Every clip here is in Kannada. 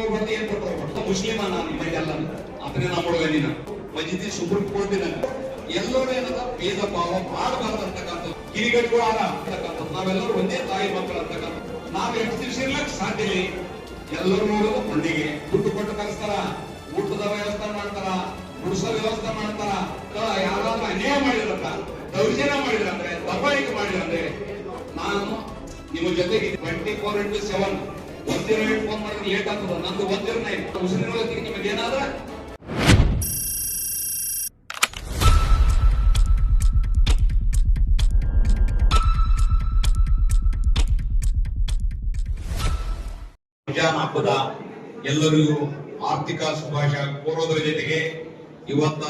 ಹೋಗ್ಬಾರ್ದು ಏನ್ ಕೊಟ್ಟು ಹೋಗ್ಬಾರ್ದು ಮುಸ್ಲಿಮ ನಾನು ಮಂಡೆಲ್ಲ ಅದನ್ನೇ ನಾವು ಕೊಡುವ ಮಜಿದಿ ಸುಪ್ರೀಂ ಕೋರ್ಟಿನ ಎಲ್ಲರೂ ಏನದ ಭೇದ ಭಾವ ಮಾಡಬಾರ್ದು ಅಂತಕ್ಕಂಥದ್ದು ಕಿರಿಗಟ್ಟುಗಳು ಅಂತಕ್ಕಂಥದ್ದು ನಾವೆಲ್ಲರೂ ಒಂದೇ ತಾಯಿ ಮಕ್ಕಳು ಅಂತಕ್ಕಂಥದ್ದು ನಾವ್ ಎಷ್ಟು ದಿವಸ ಇರ್ಲಕ್ ಸಾಧ್ಯ ಇಲ್ಲ. ಎಲ್ಲರೂ ನೋಡೋದು ಮಂದಿಗೆ ದುಡ್ಡು ಕೊಟ್ಟು ಕಲಿಸ್ತಾರ, ಊಟದ ವ್ಯವಸ್ಥೆ ಮಾಡ್ತಾರ, ಗುಡಿಸೋ ವ್ಯವಸ್ಥೆ ಮಾಡ್ತಾರ. ಯಾರಾದ್ರೂ ಅನ್ಯಾಯ ಮಾಡಿದ್ರಂತ, ದೌರ್ಜನ್ಯ ಮಾಡಿದ್ರಂದ್ರೆ, ದಬ್ಬಾಳಿಕೆ ಮಾಡಿದ್ರಂದ್ರೆ ನಾನು ನಿಮ್ಮ ಜೊತೆಗೆ 24x7 ಒಂದಿನ ಫೋನ್ ಮಾಡಿದ್ರೆ ಲೇಟ್ ಆಗ್ತದ. ನಂದು ಒಂದಿನ ಉಸಿರಿನೊಳಗೆ ನಿಮಗೆ ಏನಾದ್ರೆ ಹಬ್ಬದ ಎಲ್ಲರಿಗೂ ಆರ್ಥಿಕ ಶುಭಾಶಯ ಕೋರೋದ್ರ ಜೊತೆಗೆ ಇವತ್ತ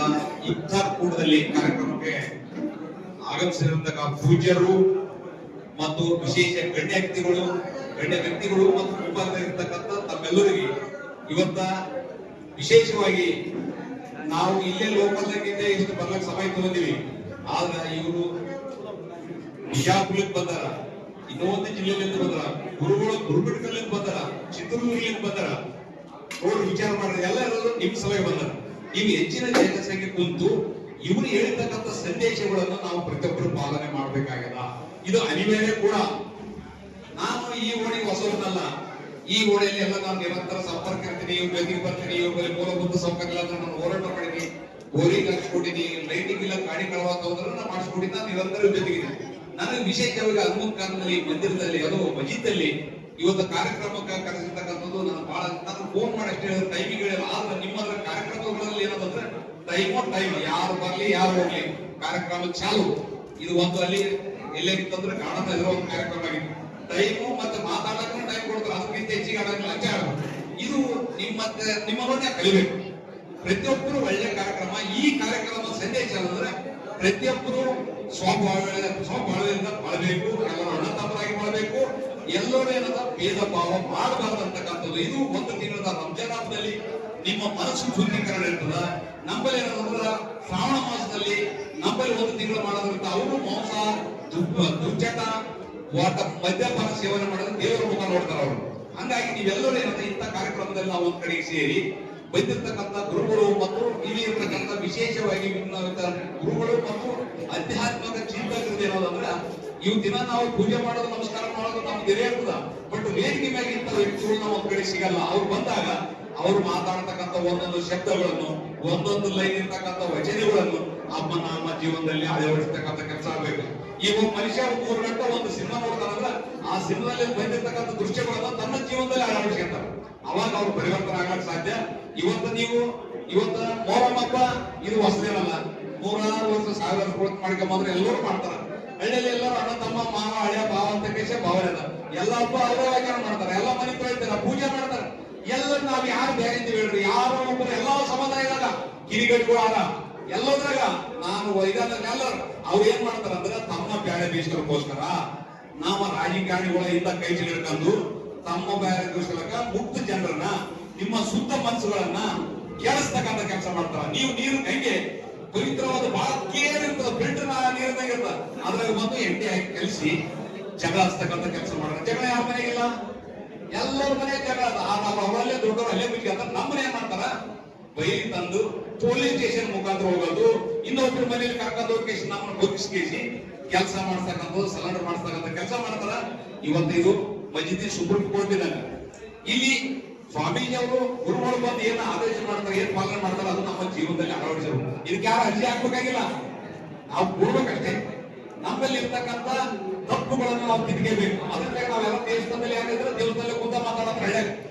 ಇಫ್ತಾರ್ ಕೂಟದಲ್ಲಿ ಕಾರ್ಯಕ್ರಮಕ್ಕೆ ಆಗಮಿಸಿರುವಂತಹ ಪೂಜ್ಯರು ಮತ್ತು ವಿಶೇಷ ಗಣ್ಯ ವ್ಯಕ್ತಿಗಳು ಮತ್ತು ಉಪಸ್ಥಿತರಿರ್ತಕ್ಕಂಥ ತಮ್ಮೆಲ್ಲರಿಗೆ ಇವತ್ತ ವಿಶೇಷವಾಗಿ ನಾವು ಇಲ್ಲೇ ಲೋಕಲ್ನಾಗಿದ್ದೆ ಇಷ್ಟು ಬರ್ಲಕ್ಕೆ ಸಮಯ ತಗೊಂಡಿವಿ. ಆದ್ರೆ ಇವರು ಬಿಜಾಪುರಕ್ಕೆ ಬಂದಾರ, ಇನ್ನೊಂದು ಜಿಲ್ಲೆಯಿಂದ ಬಂದಾರ, ಗುರುಗಳು ಗುರುಬಿಡ್ಕಲ್ಲಿಂದ ಬಂದಾರ, ಚಿತ್ರದುರ್ಗದಿಂದ ಬಂದಾರ. ನೋಡಿ ವಿಚಾರ ಮಾಡಿದ್ರೆ ಎಲ್ಲರೂ ನಿಮ್ ಸಭೆಗೆ ಬಂದಾರ. ನೀವು ಹೆಚ್ಚಿನ ಜನಸಂಖ್ಯೆ ಕುಂತು ಇವರು ಹೇಳಿರ್ತಕ್ಕಂಥ ಸಂದೇಶಗಳನ್ನು ನಾವು ಪ್ರತಿಯೊಬ್ಬರು ಪಾಲನೆ ಮಾಡಬೇಕಾಗದ. ಇದು ಅನಿವಾರ್ಯ ಕೂಡ. ನಾನು ಈ ಓಣಿಗೆ ಹೊಸವನ್ನಲ್ಲ. ಈ ಓಣಿಯಲ್ಲಿ ಎಲ್ಲ ನಾನು ನಿರಂತರ ಸಂಪರ್ಕ ಇರ್ತೀನಿ, ಇವ್ರ ಜೊತೆಗೆ ಬರ್ತೀನಿ, ಇವ್ರ ಮೂಲಭೂತ ಸೌಕರ್ಯ ನಾನು ಹೋರಾಟ ಮಾಡಿದ್ದೀನಿ, ಬೋರಿಂಗ್ ಹಾಕ್ಸ್ಕೊಟ್ಟಿನಿ, ಲೈಟಿಂಗ್ ಇಲ್ಲ, ಗಾಡಿ ಕಳವಾತ ಹೋದ್ರೆ ನಾನು ಮಾಡಿಸ್ಕೊಟ್ಟಿದ್ದ, ನಿರಂತರ ಜೊತೆಗಿದೆ. ನನಗೆ ವಿಶೇಷವಾಗಿ ಹನುಮಂತ ಕಾಲದಲ್ಲಿ ಮಂದಿರದಲ್ಲಿ ಅದು ಮಜಿದಲ್ಲಿ ಇವತ್ತು ಕಾರ್ಯಕ್ರಮಕ್ಕೆ ಕರೆಸಿರ್ತಕ್ಕಂಥದ್ದು ನಾನು ಬಹಳ ನಾನು ಫೋನ್ ಮಾಡಿ ಅಷ್ಟೇ ಹೇಳಿದ್ರೆ ಟೈಮಿಂಗ್ ಹೇಳಿಲ್ಲ. ಆದ್ರೆ ನಿಮ್ಮ ಕಾರ್ಯಕ್ರಮಗಳಲ್ಲಿ ಏನಂದ್ರೆ ಟೈಮ್ ಯಾರು ಬರ್ಲಿ ಯಾರು ಹೋಗ್ಲಿ ಕಾರ್ಯಕ್ರಮ ಚಾಲು. ಇದು ಒಂದು ಅಲ್ಲಿ ಎಲ್ಲೇಗಿತ್ತಂದ್ರೆ ಕಾಣದ ಇರೋ ಒಂದು ಕಾರ್ಯಕ್ರಮ ಆಗಿತ್ತು. ಟೈಮು ಮತ್ತೆ ಮಾತಾಡಕ್ಕೆ ಟೈಮ್ ಕೊಡ್ತಾರೆ, ಅದಕ್ಕಿಂತ ಹೆಚ್ಚಿಗೆ ಆಡಂಗಿಲ್ಲ, ಹಂಗೆ ಆಡಬೇಕು. ಇದು ನಿಮ್ಮನ್ನೇ ಕಲಿಬೇಕು. ಪ್ರತಿಯೊಬ್ಬರು ಒಳ್ಳೆ ಕಾರ್ಯಕ್ರಮ. ಈ ಕಾರ್ಯಕ್ರಮ ಸಂದೇಶ ಅಂದ್ರೆ ಪ್ರತಿಯೊಬ್ಬರು ಸ್ವಭಾವದಿಂದ ಬಾಳಬೇಕು, ಎಲ್ಲರೂ ಅಣ್ಣ ತಮ್ಮರಾಗಿ ಬಾಳಬೇಕು, ಎಲ್ಲರೂ ಏನದ ಭೇದ ಭಾವ ಮಾಡಬಾರ್ದು ಅಂತಕ್ಕಂಥದ್ದು. ಇದು ಒಂದು ತಿಂಗಳ ರಂಜಾನ್ ಹಬ್ಬದಲ್ಲಿ ನಿಮ್ಮ ಮನಸ್ಸು ಶುದ್ಧೀಕರಣ ಇರ್ತದ. ನಮ್ಮಲ್ಲಿ ಏನಂದ್ರ ಶ್ರಾವಣ ಮಾಸದಲ್ಲಿ ನಮ್ಮಲ್ಲಿ ಒಂದು ತಿಂಗಳು ಮಾಡೋದ್ರಿಂದ ಅವರು ಮಾಂಸ ದುರ್ಚಟ ಮದ್ಯಪಾನ ಸೇವನೆ ಮಾಡಿದ್ರೆ ದೇವರ ಮುಖ ನೋಡ್ತಾರ ಅವರು. ಹಂಗಾಗಿ ನೀವೆಲ್ಲರೂ ಏನಂದ್ರೆ ಇಂಥ ಕಾರ್ಯಕ್ರಮದಲ್ಲಿ ನಾವು ಒಂದ್ ಕಡೆಗೆ ಸೇರಿ ಬಂದಿರ್ತಕ್ಕಂಥ ಗುರುಗಳು ಮತ್ತು ಇಲ್ಲಿ ಇರ್ತಕ್ಕಂಥ ವಿಶೇಷವಾಗಿ ಗುರುಗಳು ಮತ್ತು ಆಧ್ಯಾತ್ಮಿಕ ಚಿಂತಕರದ್ದು ಏನೋದಂದ್ರೆ ಇವ್ ದಿನ ನಾವು ಪೂಜೆ ಮಾಡೋದು ನಮಸ್ಕಾರ ಮಾಡೋದು ನಮ್ಗೆ ಇರ್ತದ. ಬಟ್ ವೇದಿಕೆ ಮೇಲೆ ಇಂಥ ವ್ಯಕ್ತಿಗಳು ನಾವು ಒಂದ್ ಕಡೆ ಸಿಗಲ್ಲ. ಅವ್ರು ಬಂದಾಗ ಅವ್ರು ಮಾತಾಡ್ತಕ್ಕಂಥ ಒಂದೊಂದು ಶಬ್ದಗಳನ್ನು, ಒಂದೊಂದು ಲೈನ್ ಇರ್ತಕ್ಕಂಥ ವಚನಗಳನ್ನು ನಮ್ಮ ಜೀವನದಲ್ಲಿ ಅಳವಡಿಸ್ತಕ್ಕಂಥ ಕೆಲಸ ಆಗ್ಬೇಕು. ಈ ಒಬ್ಬ ಮನುಷ್ಯ 3 ಗಂಟೆ ಒಂದು ಸಿನಿಮಾ ನೋಡ್ತಾರಂದ್ರೆ ಆ ಸಿನಿಮಾದಲ್ಲಿ ಬಂದಿರ್ತಕ್ಕಂಥ ದೃಶ್ಯಗಳನ್ನ ತನ್ನ ಜೀವನದಲ್ಲಿ ಅಳವಡಿಸ್ಕೊಂತಾರೆ. ಅವಾಗ ಅವ್ರು ಪರಿವರ್ತನೆ ಆಗಕ್ಕೆ ಸಾಧ್ಯ. ಇವತ್ತ ಮೊಹರಂ ಹಬ್ಬ ಇದು ಹೊಸದೇನಲ್ಲ. 100 ವರ್ಷ 1000 ವರ್ಷ ಮಾಡ್ಕೊಂಬಂದ್ರೆ ಎಲ್ಲರೂ ಮಾಡ್ತಾರ. ಹಳ್ಳಿಯಲ್ಲಿ ಎಲ್ಲರೂ ಅಣ್ಣ ತಮ್ಮ ಮಾವ ಹಳೆಯ ಭಾವ ಅಂತ ಕೇಶ ಭಾವನೆ ಅದ. ಎಲ್ಲ ಹಬ್ಬ ಅವರೇ ಆಚರಣೆ ಮಾಡ್ತಾರೆ, ಎಲ್ಲ ಮನೆ ತೊಳಿತಾರೆ, ಪೂಜೆ ಮಾಡ್ತಾರೆ. ಎಲ್ಲರೂ ನಾವ್ ಯಾರು ಬೇರೆ ಹೇಳ್ರಿ, ಯಾರೋ ಒಬ್ಬರು ಎಲ್ಲ ಸಮುದಾಯದಾಗ ಕಿರಿಗಟ್ಟುಗಳು ಆದ ಎಲ್ಲೋದ್ರಾಗ ನಾನು ಎಲ್ಲರೂ ಅವ್ರು ಏನ್ ಮಾಡ್ತಾರ ಅಂದ್ರೆ ತಮ್ಮ ಬ್ಯಾಳೆ ಬೀಸ್ಕೋಸ್ಕರ ನಮ್ಮ ರಾಜಕಾರಣಿಗಳ ಇಂದ ಕೈ ಹಿಡ್ಕೊಂಡು ತಮ್ಮ ಬ್ಯಾಳೆ ಬೀಸ್ಕೊಳಕ ಮುಕ್ತ ಜನರನ್ನ, ನಿಮ್ಮ ಸುತ್ತ ಮನಸ್ಸುಗಳನ್ನ ಕೆಡಿಸ್ತಕ್ಕಂಥ ಕೆಲಸ ಮಾಡ್ತಾರ. ನೀವು ನೀರು ಕೈಗೆ ಪವಿತ್ರವಾದ ಬಹಳ ಕೇರ್ ಇರ್ತದ, ಫಿಲ್ಟರ್ ನೀರಿನಾಗ ಇರ್ತದ, ಅದ್ರಾಗ ಬಂದು ಎಣ್ಣೆ ಹಾಕಿ ಕಲಿಸಿ ಜಗಳ ಹಚ್ತಕ್ಕಂಥ ಕೆಲಸ ಮಾಡ್ತಾರೆ. ಜಗಳ ಯಾವ ಮನೆಗಿಲ್ಲ, ಎಲ್ಲರ ಮನೆ ಜಗಳ ಅದ. ಅವರಲ್ಲೇ ದೊಡ್ಡವರು ಅಲ್ಲೇ ಬಿಟ್ಟು ನಮ್ಮ ಮನೆ ಏನ್ ಮಾಡ್ತಾರ, ಬೈಲಿ ತಂದು ಪೊಲೀಸ್ ಸ್ಟೇಷನ್ ಮುಖಾಂತರ ಹೋಗೋದು, ಇನ್ನೊಬ್ರು ಮನೇಲಿ ಕರ್ಕೊಂಡು ಹೋಗಿ ನಮ್ಮನ್ನು ಬದುಕಿಸಿ ಕೆಲಸ ಮಾಡ್ತಕ್ಕಂಥದ್ದು, ಸಲೆಂಡರ್ ಮಾಡ್ತಕ್ಕಂಥ ಕೆಲಸ ಮಾಡ್ತಾರ. ಇವತ್ತು ಇದು ಮಜಿದಿ ಸುಪ್ರೀಂ ಕೋರ್ಟಿನ ಇಲ್ಲಿ ಸ್ವಾಮೀಜಿ ಅವರು ಗುರುಗಳು ಬಂದು ಏನ್ ಆದೇಶ ಮಾಡ್ತಾರೆ, ಏನ್ ಪಾಲನೆ ಮಾಡ್ತಾರೆ ಅದು ನಮ್ಮ ಜೀವನದಲ್ಲಿ ಅಳವಡಿಸಬೇಕು. ಇದಕ್ಕೆ ಯಾರು ಅರ್ಜಿ ಹಾಕ್ಬೇಕಾಗಿಲ್ಲ, ನಾವು ಕೂಡ್ಬೇಕಷ್ಟೇ. ನಮ್ಮಲ್ಲಿ ಇರ್ತಕ್ಕಂಥ ತಪ್ಪುಗಳನ್ನು ನಾವು ತಿದ್ಕೋಬೇಕು. ಅದಕ್ಕೆ ನಾವೆಲ್ಲ ದೇಶದ ಮೇಲೆ ಯಾರಿದ್ರೆ ದೇವಸ್ಥಾನ ಕೂತ ಮಾತಾಡೋದು ಒಳ್ಳೆ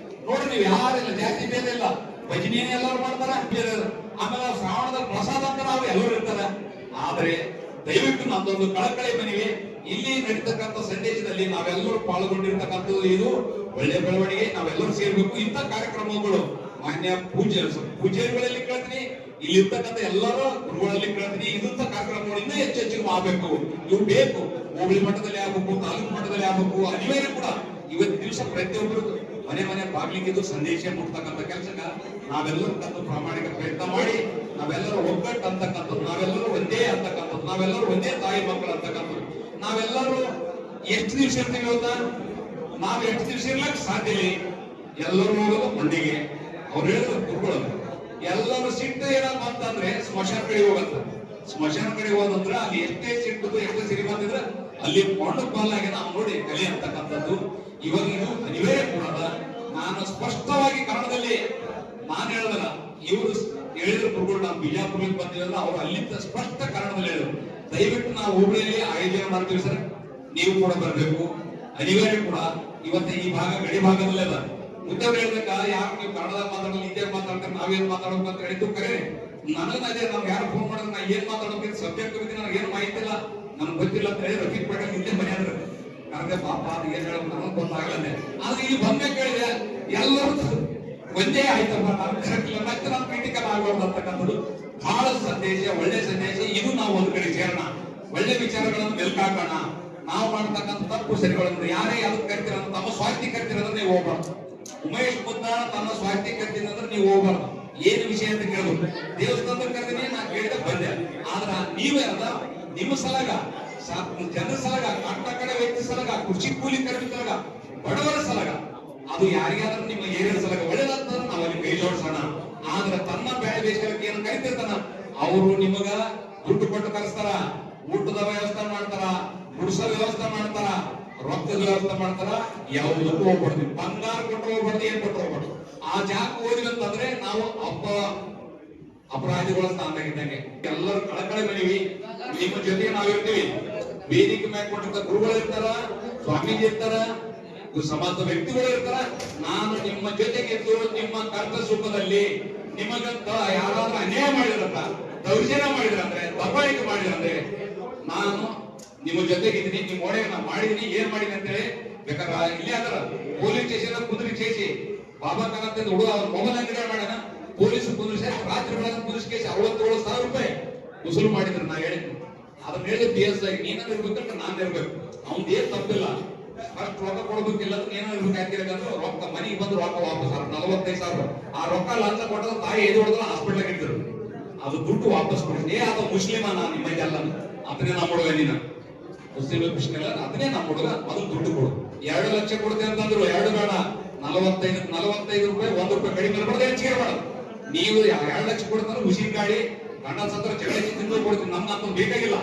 ನೋಡಿ. ನೀವು ಯಾರಿಲ್ಲ, ಜಾತಿ ಭೇದ ಇಲ್ಲ, ಭಜನೆ ಎಲ್ಲರೂ ಮಾಡ್ತಾರ. ಆಮೇಲೆ ಶ್ರಾವಣದ ಪ್ರಸಾದ ಅಂತ ನಾವು ಎಲ್ಲರೂ ಇರ್ತಾರೆ. ಆದ್ರೆ ದಯವಿಟ್ಟು ನಮ್ದೊಂದು ಕಳಕಳಿ ಮನೆಗೆ ಇಲ್ಲಿ ನಡೀತಕ್ಕಂಥ ಸಂದೇಶದಲ್ಲಿ ನಾವೆಲ್ಲರೂ ಪಾಲ್ಗೊಂಡಿರ್ತಕ್ಕಂಥದ್ದು ಇದು ಒಳ್ಳೆ ಬೆಳವಣಿಗೆ. ನಾವೆಲ್ಲರೂ ಸೇರ್ಬೇಕು. ಇಂಥ ಕಾರ್ಯಕ್ರಮಗಳು ಮಾನ್ಯ ಪೂಜಾರಿಗಳಲ್ಲಿ ಕೇಳ್ತೀನಿ, ಇಲ್ಲಿ ಇರ್ತಕ್ಕಂಥ ಎಲ್ಲರೂ ಗುರುಗಳಲ್ಲಿ ಕೇಳ್ತೀನಿ. ಇಂಥ ಕಾರ್ಯಕ್ರಮಗಳು ಇನ್ನೂ ಹೆಚ್ಚು ಮಾಡಬೇಕು. ಇವು ಬೇಕು. ಹೋಬಳಿ ಮಟ್ಟದಲ್ಲಿ ಆಗ್ಬೇಕು, ತಾಲೂಕು ಮಟ್ಟದಲ್ಲಿ ಆಗ್ಬೇಕು, ಅನಿವಾರ್ಯ ಕೂಡ. ಇವತ್ತು ದಿವಸ ಪ್ರತಿಯೊಬ್ಬರು ಮನೆ ಬಾಗ್ಲಿಗಿದ್ದು ಸಂದೇಶ ಮುಟ್ತಕ್ಕಂಥ ಕೆಲಸಕ್ಕ ನಾವೆಲ್ಲರೂ ತಂದು ಪ್ರಾಮಾಣಿಕ ಪ್ರಯತ್ನ ಮಾಡಿ ನಾವೆಲ್ಲರೂ ಒಗ್ಗಟ್ಟು ಅಂತಕ್ಕಂಥದ್ದು, ನಾವೆಲ್ಲರೂ ಒಂದೇ ಅಂತಕ್ಕಂಥದ್ದು, ನಾವೆಲ್ಲರೂ ಒಂದೇ ತಾಯಿ ಮಕ್ಕಳು ಅಂತಕ್ಕಂಥದ್ದು. ನಾವೆಲ್ಲರೂ ಎಷ್ಟು ದಿವಸ ಇರ್ತೀವಿ ಇವತ್ತ, ನಾವ್ ಎಷ್ಟು ದಿವಸ ಇರ್ಲಕ್ ಸಾಧ್ಯ ಇಲ್ಲ. ಎಲ್ಲರೂ ಹೋಗೋದು ಮಂಡಿಗೆ. ಅವ್ರು ಹೇಳಿದ್ರು ಗುರುಗಳು, ಎಲ್ಲರೂ ಸಿಟ್ಟು ಏನಪ್ಪ ಅಂತಂದ್ರೆ ಸ್ಮಶಾನ ಕಡೆ ಹೋಗಂತ. ಸ್ಮಶಾನ ಕಡೆ ಹೋದಂದ್ರೆ ಅಲ್ಲಿ ಎಷ್ಟೇ ಸಿಟ್ಟು ಎಷ್ಟೇ ಸಿರಿ ಬಂದಿದ್ರೆ ಅಲ್ಲಿ ಕೊಂಡ ಪಾಲಾಗಿ ನಾವು ನೋಡಿ ಕಲಿ ಅಂತಕ್ಕಂಥದ್ದು. ಇವಾಗ ಇದು ಅನಿವಾರ್ಯ ಕೂಡ. ನಾನು ಸ್ಪಷ್ಟವಾಗಿ ಕನ್ನಡದಲ್ಲಿ ನಾನು ಹೇಳದಲ್ಲ, ಇವರು ಹೇಳಿದ್ರು ಗುರುಗಳು, ನಾವು ಬಿಜಾಪುರಕ್ಕೆ ಬಂದಿರಲ್ಲ, ಅವ್ರು ಅಲ್ಲಿಂದ ಸ್ಪಷ್ಟ ಕನ್ನಡದಲ್ಲಿ ಹೇಳಿದ್ರು, ದಯವಿಟ್ಟು ನಾವು ಹುಬ್ಳಿಯಲ್ಲಿ ಆಯೋಜನೆ ಮಾಡ್ತೀವಿ ಸರ್, ನೀವು ಕೂಡ ಬರಬೇಕು, ಅನಿವಾರ್ಯ ಕೂಡ. ಇವತ್ತು ಈ ಭಾಗ ಗಡಿ ಭಾಗದಲ್ಲೇ ಅದ. ಮುದ್ದವ್ರು ಹೇಳ್ಬೇಕ, ಯಾರು ನೀವು ಕನ್ನಡ ಮಾತಾಡೋದು, ಹಿಂದಿ ಮಾತಾಡ್ತಾರೆ, ನಾವೇನ್ ಮಾತಾಡೋದು ಅಂತ ಹೇಳಿದ್ದು ಕರೆ. ನನಗೆ ಅದೇ, ನಮ್ಗೆ ಯಾರು ಫೋನ್ ಮಾಡಿದ್ರೆ ನಾ ಏನ್ ಮಾತಾಡೋಕೆ ಸಬ್ಜೆಕ್ಟ್ ಬಗ್ಗೆ ನನಗೆ ಏನು ಮಾಹಿತಿ ಇಲ್ಲ, ನನ್ಗೆ ಗೊತ್ತಿಲ್ಲ ಅಂತ ಹೇಳಿ ರಫೀಕ್ ಪಟೇಲ್ ಹಿಂದೆ ಮನೆ ಅಂದ್ರೆ ನನಗೆ ಪಾಪ ಅದು ಏನ್ ಹೇಳೋದು ನನಗೆ ಗೊತ್ತಾಗಲೇ. ಆದ್ರೆ ಇಲ್ಲಿ ಬಂದ ಕೇಳಿದೆ ಎಲ್ಲರೂ ಒಂದೇ ಆಯ್ತಪ್ಪ, ಮತ್ತೆ ನಾವು ಕ್ರಿಟಿಕಲ್ ಆಗಬಾರ್ದು ಅಂತಕ್ಕಂಥದ್ದು ಬಹಳ ಸಂದೇಶ, ಒಳ್ಳೆ ಸಂದೇಶ. ಇದು ನಾವು ಒಂದು ಕಡೆ ಸೇರೋಣ, ಒಳ್ಳೆ ವಿಚಾರಗಳನ್ನು ಮೆಲ್ಕಾಕೋಣ. ನಾವು ಮಾಡ್ತಕ್ಕಂಥ ತಪ್ಪು ಸರಿಗಳನ್ನು ಯಾರೇ ಅದಕ್ಕೆ ಕರಿತೀರ, ತಮ್ಮ ಸ್ವಾರ್ಥಿ ಕರಿತೀರಂದ್ರೆ ನೀವು ಹೋಗ್ಬಾರ್ದು. ಉಮೇಶ್ ಬುದ್ಧ ತನ್ನ ಸ್ವಾರ್ಥಿ ಕರಿತೀನಿ ಅಂದ್ರೆ ನೀವು ಹೋಗ್ಬಾರ್ದು. ಏನು ವಿಷಯ ಅಂತ ಕೇಳಬಹುದು, ದೇವಸ್ಥಾನದ ಕರೆದಿನಿ, ನಾ ಕೇಳಿದ ಬಂದೆ. ಆದ್ರ ನೀವೇ ಅದ ನಿಮ್ಮ ಸಲಗ, ಜನರ ಸಲಗ, ಕಟ್ಟ ಕಡೆ ವ್ಯಕ್ತಿ ಸಲಗ, ಕೃಷಿ ಕೂಲಿ ಕರೆದ ಸಲಗ, ಬಡವರ ಸಲಗ, ಅದು ಯಾರಿಗಾದ್ರೂ ನಿಮ್ಮ ಏರಿಯಾ ಸಲಗ ಒಳ್ಳೇದಾಗ್ತದ ನಾವು ಅಲ್ಲಿ ಕೈ ಜೋಡಿಸೋಣ. ಆದ್ರೆ ತನ್ನ ಬೇಳೆ ಬೇಸಿಗೆ ಏನು ಕರಿತಿರ್ತಾನ, ಅವರು ನಿಮಗ ದುಡ್ಡು ಕೊಟ್ಟು ಕರೆಸ್ತಾರ, ಊಟದ ವ್ಯವಸ್ಥೆ ಮಾಡ್ತಾರ, ಗುಡಿಸೋ ವ್ಯವಸ್ಥೆ ಮಾಡ್ತಾರ, ರೊಕ್ಕದ ವ್ಯವಸ್ಥೆ ಮಾಡ್ತಾರ. ಯಾವುದಕ್ಕೂ ಹೋಗ್ಬಾರ್ದು, ಬಂಗಾರ ಕೊಟ್ಟು ಹೋಗ್ಬಾರ್ದು, ಏನ್ ಕೊಟ್ಟು ಹೋಗ್ಬಾರ್ದು. ಆ ಜಾಗ ಹೋದ್ವಿ ಅಂತಂದ್ರೆ ನಾವು ಅಪರಾಧಿಗಳ ಸ್ಥಾನದಾಗಿದ್ದಂಗೆ. ಎಲ್ಲರೂ ಕಳಕಳಿ ಮನವಿ, ನಿಮ್ಮ ಜೊತೆಗೆ ನಾವಿರ್ತೀವಿ. ವೇದಿಕೆ ಮೇಲೆ ಕೊಟ್ಟಿದ್ದ ಗುರುಗಳು ಇರ್ತಾರ, ಸ್ವಾಮೀಜಿ ಇರ್ತಾರ, ಸಮಾಜದ ವ್ಯಕ್ತಿಗಳು ಇರ್ತಾರ. ನಾನು ನಿಮ್ಮ ಜೊತೆಗಿದ್ದು ನಿಮ್ಮ ಕಷ್ಟ ಸುಖದಲ್ಲಿ ನಿಮಗಂತ ಯಾರಾದ್ರೂ ಅನ್ಯಾಯ ಮಾಡಿದ್ರಂತ, ದೌರ್ಜನ್ಯ ಮಾಡಿದ್ರಂದ್ರೆ, ದಬ್ಬಾಳಿಕೆ ಮಾಡಿದ್ರಂದ್ರೆ ನಾನು ನಿಮ್ಮ ಜೊತೆಗಿದ್ದೀನಿ. ನಿಮ್ಮ ಒಳಗೆ ನಾನು ಮಾಡಿದೀನಿ, ಏನ್ ಮಾಡಿದೀನಿ ಅಂತ ಹೇಳಿ ಬೇಕಾದ್ರೆ ಇಲ್ಲೇ ಅದರ ಪೊಲೀಸ್ ಸ್ಟೇಷನ್ ಕುದುರೆ ಚೇಸಿ ಬಾಬಾ ಕಾಲಂತ ಹುಡುಗ ಅವ್ರ ಮೊಬೈಲ್ ಅಂಗಡಿ ಮಾಡೋಣ, ಪೊಲೀಸ್ ಕುದುರಿಸಿ ರಾತ್ರಿ ಬೆಳಗ್ಗೆ ಕುದುರಿಸಿ ಕೇಸಿ 67,000 ರೂಪಾಯಿ ವಸೂಲು ಮಾಡಿದ್ರು. ನಾ ಹೇಳಿದ್ನು ಅದನ್ನ ಹೇಳಿ BS ಆಗಿ ನೀನಾದ್ರು ಇರ್ಬೇಕಂದ್ರೆ ನಾನು ಇರ್ಬೇಕು, ಅವ್ನ್ ಏನ್ ತಪ್ಪಿಲ್ಲ, ಫಸ್ಟ್ ರೊಕ್ಕ ಕೊಡ್ಬೇಕಿಲ್ಲ, ಏನಾದ್ರು ಇರ್ಬೇಕಾಗಿರ್ಬೇಕಂದ್ರೆ ರೊಕ್ಕ ಮನೆಗೆ ಬಂದು ರೊಕ್ಕ ವಾಪಸ್ 45,000. ಆ ರೊಕ್ಕ ಲಂಚ ಕೊಟ್ಟದ ತಾಯಿ ಎದು ಹೊಡೆದ್ರೆ ಹಾಸ್ಪಿಟಲ್ ಇದ್ರು, ಅದು ದುಡ್ಡು ವಾಪಸ್ ಕೊಡಿ. ಅದು ಮುಸ್ಲಿಮ ನಾನು ನಿಮ್ಮ ಎಲ್ಲ ಅದನ್ನೇ ನಮ್ಮ ಹುಡುಗ, ನೀನ ಮುಸ್ಲಿಂ ಕೃಷ್ಣ ಅದನ್ನೇ ನಮ್ಮ ಹುಡುಗ, ಮೊದಲು ದುಡ್ಡು ಕೊಡು. 2 ಲಕ್ಷ ಕೊಡ್ತೇನೆ ಅಂತಂದ್ರು, 2 ಬೇಡ, 45 ರೂಪಾಯಿ, 1 ರೂಪಾಯಿ ಕಡಿಮೆ ಇರ್ಬಾರ್ದು, ಹೆಚ್ಚಿಗೆ ಇರಬಾರ್ದು. ನೀವು 2 ಲಕ್ಷ ಕೊಡ್ತಾರೆ, ಹುಷಿ ಗಾಡಿ ಗಂಡ ಸತ್ರ ಜಗಳಿ ತಿಂದು ಕೊಡ್ತೀವಿ, ನಮ್ಗಂತ ಬೇಕಾಗಿಲ್ಲ,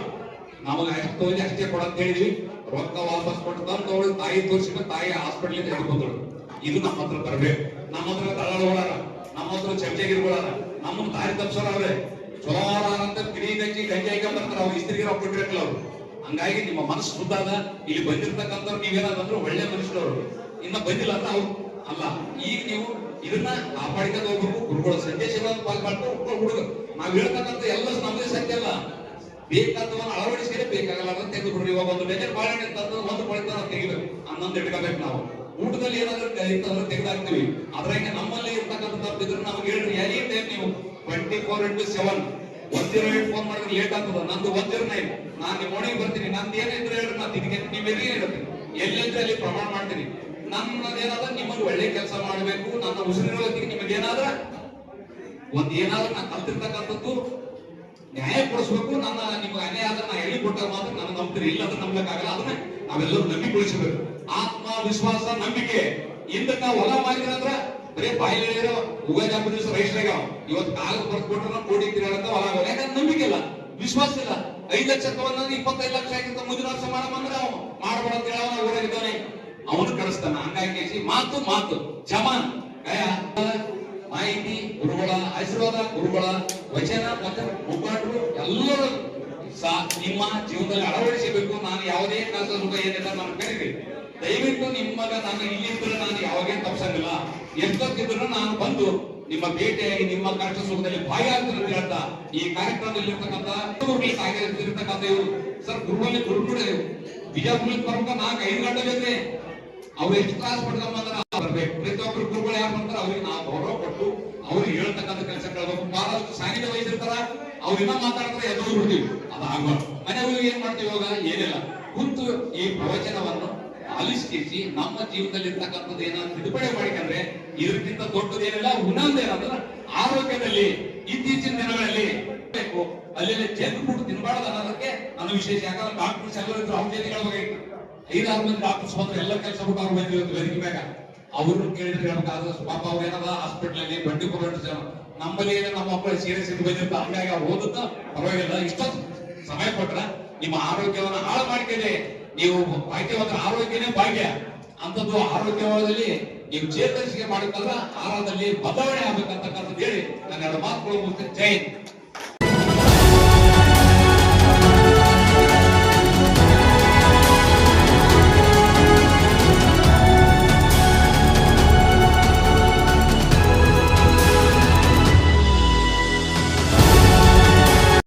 ನಮಗೆ ಅಷ್ಟು ಅಷ್ಟೇ ಕೊಡಂತ ಹೇಳಿದ್ವಿ. ರೊಕ್ಕ ವಾಪಸ್ ಕೊಟ್ಟು ತಂದು ತಾಯಿ ತೋರಿಸಿದ ತಾಯಿ ಹಾಸ್ಪಿಟಲ್ ಹಿಡ್ಕೊಂಡ್ರು. ಇದು ನಮ್ಮ ಹತ್ರ ಬರ್ಬೇಕು. ನಮ್ಮ ಹತ್ರ ದಳ್ಳಾಳಗಳಾರ, ನಮ್ಮ ಹತ್ರ ಚರ್ಚೆಗಿರ್ಗಳಾರ, ನಮ್ಮನ್ನ ದಾರಿ ತಪ್ಸೋರ ಅವ್ರೆ. ಚಲೋ ಅಂತ ಕಿಡಿ ಗಂಜಿ ಬರ್ತಾರೆ, ಅವ್ರು ಇಸ್ತ್ರಿಗೆ ರೊಕ್ಕ ಕೊಟ್ಟಿರಲ್ಲ ಅವ್ರು. ಹಂಗಾಗಿ ನಿಮ್ಮ ಮನಸ್ಸು ಶುದ್ಧ ಅದ. ಇಲ್ಲಿ ಬಂದಿರ್ತಕ್ಕಂಥವ್ರು ನೀವೇನಾದ್ರು ಒಳ್ಳೆ ಮನುಷ್ಯರವರು, ಇನ್ನ ಬಂದಿಲ್ಲ ಅಂತ ಅವ್ರು ಅಲ್ಲ. ಈಗ ನೀವು ಇದನ್ನ ಕಾಪಾಡಿಕೊಂಡು ಹೋಗ್ಬೇಕು. ಗುರುಗಳ ಸಂದೇಶಗಳನ್ನು ಪಾಲ್ಮಾಡ್ಕೊಂಡು ಹುಡುಗ ನಾವ್ ಹೇಳ್ತಕ್ಕಂಥ ಎಲ್ಲ ನಮ್ಮದೇ ಸತ್ಯ ಅಲ್ಲ, ಬೇಕಾದವನ್ನ ಅಳವಡಿಸಿದ್ರೆ ಬೇಕಾಗಲ್ಲ ಅಂತ ತೆಗೆದು ಬಿಡ್ರಿ. ಇವಾಗ ಒಂದು ಡಜನ್ ಬಾಳೆಹಣ್ಣು ತಂದು ಒಂದು ಕೊಳಿತ ನಾವು ತೆಗಿಬೇಕು, ಹನ್ನೊಂದು ಇಟ್ಕೋಬೇಕು. ನಾವು ಊಟದಲ್ಲಿ ಏನಾದ್ರು ತೆಗೆದಾಕ್ತಿವಿ. ಅದ್ರಾಗ ನಮ್ಮಲ್ಲಿ ಇರ್ತಕ್ಕಂಥ ತಪ್ಪಿದ್ರೆ ನಮ್ಗೆ ಹೇಳ್ರಿ, ಎನಿ ಟೈಮ್ ನೀವು 24x7 108 ಫೋನ್ ಮಾಡಿದ್ರೆ ಲೇಟ್ ಆಗ್ತದ. ನಂದು 109, ನಾನು ನಿಮ್ಮ ಮನೆಗೆ ಬರ್ತೀನಿ, ನಂದು ಏನಿದ್ರೆ ಹೇಳ್ರಿ, ನಾನು ಇದಕ್ಕೆ ನೀವೆಲ್ಲಿ ಹೇಳ್ತೀನಿ, ಎಲ್ಲಿದ್ರೆ ಅಲ್ಲಿ ಪ್ರಮಾಣ ಮಾಡ್ತೀನಿ. ನನ್ನದೇನಾದ್ರೆ ನಿಮಗೆ ಒಳ್ಳೆ ಕೆಲಸ ಮಾಡಬೇಕು, ನನ್ನ ಉಸಿರಿನೊಳಗೆ ನಿಮಗೇನಾದ್ರ ಏನಾದ್ರೂ ನಾನು ಕಲ್ತಿರ್ತಕ್ಕಂಥದ್ದು ನ್ಯಾಯ ಕೊಡಿಸ್ಬೇಕು. ನನ್ನ ನಿಮ್ಗೆ ಅನ್ಯಾಯ ಆದ್ರೆ ನಾ ಎಲ್ಲಿ ಕೊಟ್ಟಾಗ ಮಾತ್ರ ನಾನು ನಂಬ್ತೀನಿ, ಇಲ್ಲದ್ರೆ ನಂಬಕ್ಕಾಗಲ್ಲ. ಅದನ್ನ ನಾವೆಲ್ಲರೂ ನಂಬಿಕೊಳ್ಳಿಸಬೇಕು. ಆತ್ಮವಿಶ್ವಾಸ, ನಂಬಿಕೆ. ಹಿಂದಕ್ಕೆ ನಾವು ಹೊಲ ಮಾಡಿದ್ರಂದ್ರ ಬರೀ ಬಾಯಿಲೆ ಉಗಾದಿ ಹಬ್ಬದ ದಿವಸ ರೈಸ್ ಆಗ್ಯಾವ, ಇವತ್ತು ಕಾಲ ಬರ್ದು ಕೊಟ್ರೆ ಕೋಟಿ ತಿರುಗಾಡತ್ತ ಹೊಲ ಆಗೋಲ್ಲ. ಯಾಕಂದ್ರೆ ನಂಬಿಕೆ ಇಲ್ಲ, ವಿಶ್ವಾಸ ಇಲ್ಲ. 5 ಲಕ್ಷ ತಗೊಂಡ್ 25 ಲಕ್ಷ ಆಗಿರ್ತ ಮುಂದಿನ ವರ್ಷ ಮಾಡಬಂದ್ರೆ ಅವ್ನು ಮಾಡ್ಬೇಡ ಅಂತ ಹೇಳವ ಊರಾಗಿದ್ದಾನೆ, ಅವನು ಕಳಿಸ್ತಾನ. ಹಂಗಾಗಿ ಮಾತು ಜಮಾನ್ ಮಾಹಿತಿ, ಗುರುಗಳ ಆಶೀರ್ವಾದ, ಗುರುಗಳ ವಚನ ಮತ್ತೆ ಮುಖಂಡರು ಎಲ್ಲರೂ ನಿಮ್ಮ ಜೀವನದಲ್ಲಿ ಅಳವಡಿಸಬೇಕು. ನಾನು ಯಾವುದೇ ಕಷ್ಟ ಸುಖ ಏನಿಲ್ಲ ನಾನು ಕರೀರಿ, ದಯವಿಟ್ಟು ನಿಮ್ಮಗ ನಾನು ಇಲ್ಲಿದ್ದರೂ ನಾನು ಯಾವಾಗೇ ತಪ್ಸಂಗಿಲ್ಲ. ಎಷ್ಟೊತ್ತಿದ್ರು ನಾನು ಬಂದು ನಿಮ್ಮ ಭೇಟಿಯಾಗಿ ನಿಮ್ಮ ಕಷ್ಟ ಸುಖದಲ್ಲಿ ಭಾಗಿಯಾಗ್ತೀನಿ ಅಂತ ಹೇಳ್ತಾ ಈ ಕಾರ್ಯಕ್ರಮದಲ್ಲಿರ್ತಕ್ಕಂಥ ಆಗಿರ್ತಕ್ಕಂಥ ಇವರು ಸರ್ ಗುರುಗಳು ಬಿಜಾಪುರಕ್ಕೆ ಬರ್ಬೇಕು. 4-5 ಗಂಟೆ ಬೇಕ್ರಿ. ಅವ್ರು ಎಷ್ಟು ಕ್ಲಾಸ್ ಪಡ್ಕೊಂಬಂದ್ರೆ ಬರ್ಬೇಕು. ಪ್ರತಿಯೊಬ್ಬರು ಗುರುಗಳು ಯಾರು ಬರ್ತಾರೆ ಅವ್ರಿಗೆ ನಾವು ಗೌರವ ಕೊಟ್ಟು ಅವ್ರಿಗೆ ಹೇಳ್ತಕ್ಕಂಥ ಕೆಲಸ ಕೇಳಬೇಕು. ಬಹಳಷ್ಟು ಸಾನ್ನಿಧ್ಯ ವಹಿಸಿರ್ತಾರ, ಅವ್ರು ಇನ್ನೂ ಮಾತಾಡ್ತಾರೆ, ಎದ್ದು ಬಿಡ್ತೀವಿ. ಅದಾಗಬಾರ್ದು. ಮನೆಯವ್ರಿಗೆ ಏನ್ ಮಾಡ್ತೀವಿ ಇವಾಗ ಏನಿಲ್ಲ, ಕುಂತು ಈ ಪ್ರವಚನವನ್ನು ಆಲಿಸ್ಕಿಸಿ ನಮ್ಮ ಜೀವನದಲ್ಲಿ ಇರ್ತಕ್ಕಂಥದ್ದು ಏನಾದ್ರು ತಿದ್ದುಪಡಿ ಮಾಡಿಕೊಂಡ್ರೆ ಇದಕ್ಕಿಂತ ದೊಡ್ಡದೇನಿಲ್ಲ. ಇನ್ನೊಂದೇನಂದ್ರೆ ಆರೋಗ್ಯದಲ್ಲಿ ಇತ್ತೀಚಿನ ದಿನಗಳಲ್ಲಿ ಬೇಕು ಅಲ್ಲಿ ಜಂಕ್ ಫುಡ್ ತಿನ್ಬಾರ್ದು ಅನ್ನೋದಕ್ಕೆ ನನ್ನ ವಿಶೇಷ. ಯಾಕಂದ್ರೆ ಡಾಕ್ಟರ್ಸ್ ಎಲ್ಲರೂ ಇದ್ರು, ಔಷಧಿಗಳ ಬಗ್ಗೆ 5-6 ಮಂದಿ ಡಾಕ್ಟರ್ಸ್ ಬಂದ್ರು, ಎಲ್ಲ ಕೆಲಸ ಬಿಟ್ಟು ಅವ್ರು ಬಂದಿರೋದು ವೇದಿಕೆ ಮ್ಯಾಗ. ಅವ್ರನ್ನ ಕೇಳಿದ್ರೆ ಹೇಳ್ಬೇಕಾದ್ರೆ ಪಾಪ ಅವ್ರು ಏನದ ಹಾಸ್ಪಿಟಲ್ ಅಲ್ಲಿ ಬಂಡೀಪುರ ನಮ್ಮಲ್ಲಿ ನಮ್ಮ ಮಕ್ಕಳು ಸೀರಿಯಸ್ ಇದ್ದು ಬಂದಿರ್ತ ಹಂಗಾಗಿ ಅವ್ರು ಓದುತ್ತ ಪರವಾಗಿಲ್ಲ ಇಷ್ಟೊಂದು ಸಮಯ ಕೊಟ್ರ ನಿಮ್ಮ ಆರೋಗ್ಯವನ್ನು ಹಾಳು ಮಾಡ್ಕೊಂಡೆ ನೀವು ಭಾಗ್ಯವಂತರ ಆರೋಗ್ಯನೇ ಭಾಗ್ಯ ಅಂತದ್ದು ಆರೋಗ್ಯದಲ್ಲಿ ನೀವು ಚೇತರಿಸಿಕೆ ಮಾಡಬೇಕಂದ್ರ ಆಹಾರದಲ್ಲಿ ಬದಲಾವಣೆ ಆಗ್ಬೇಕಂತಕ್ಕಂಥದ್ದು ಹೇಳಿ ನಾನು ಎರಡು ಮಾತುಗಳು ಮುಗಿಸ್ತೇನೆ. ಜೈ ಹಿಂದ್.